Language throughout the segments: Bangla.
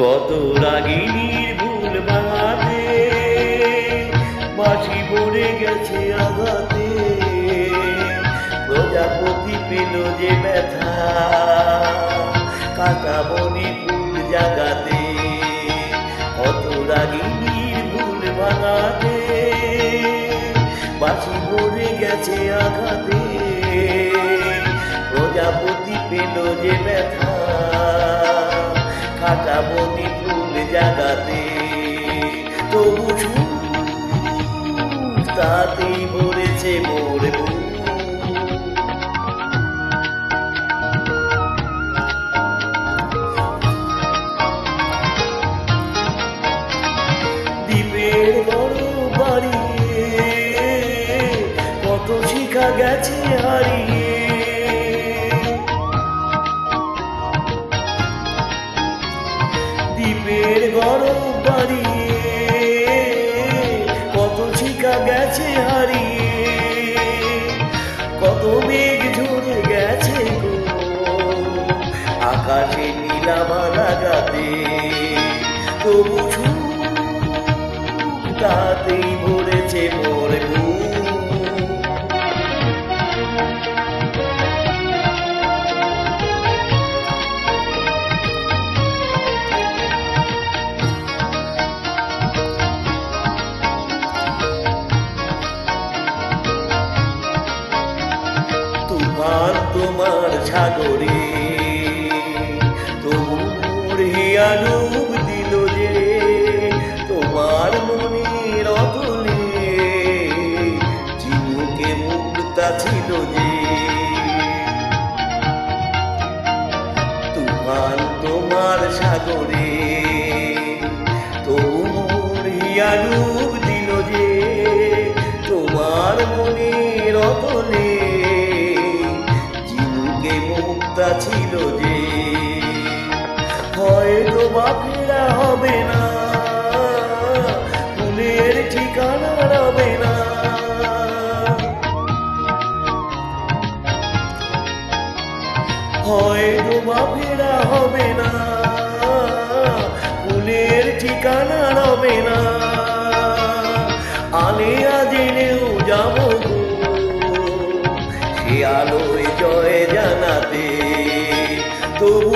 কত রাগিনীর ভুল ভাঙাতে বাঁশি পড়ে গেছে আঘাতে, প্রজাপতি পেল যে ব্যথা কাটা বনে ফুল জাগাতে। কত রাগিনীর ভুল ভাঙাতে বাঁশি পড়ে গেছে আঘাতে, প্রজাপতি পেল যে ব্যথা কাটা বনে ফুল জাগাতে। তবু তাতেই ভরেছে মোর বুক। দ্বীপের বড় বাড়ি কত শিখা গেছে হারিয়ে, দ্বীপের গরম বাড়ি কত শিখা গেছে হারিয়ে, কত মেঘ ঝরে গেছে গো আকাশে নীলামা লাগাতে। তবু তাতেই ভরেছে মোর বুক। তুফান তোমার সাগরে তবু মোর হিয়া ডুব দিল যে, তোমার মনের অতলে ঝিনুকে মুক্তা ছিল যে। তুফান তোমার সাগরে তবু মোর হিয়া ডুব দিল যে, তোমার মনের অতলে ঝিনুকে মুক্তা ছিল যে। হয়তো বা ফেরা হবে না, ফুলের ঠিকানা রবে না, হয়তো বা ফেরা হবে না, ফুলের ঠিকানা রবে না। আলেয়া জেনেও যাব গো সে আলোয় জয় জানাতে। তবু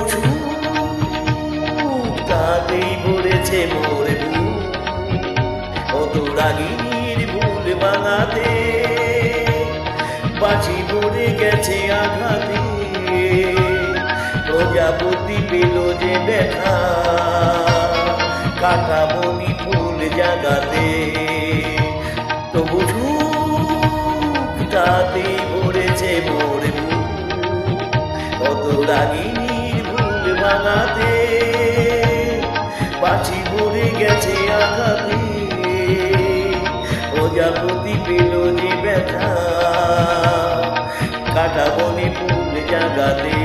তাতেই ভরেছে মোর বুক। কত রাগিনীর ভুল ভাঙাতে বাঁশি পড়ে গেছে আঘাতে, প্রজাপতি পেল যে ব্যথা কাটা বনি ফুল জাগাতে। তবু তাতেই ভরেছে মোর বুক। কত রাগিনীর ভুল ভাঙাতে বাঁশি পড়ে গেছে আঘাতে, প্রজাপতি পেল যে ব্যথা কাটা বনে ফুল জাগাতে।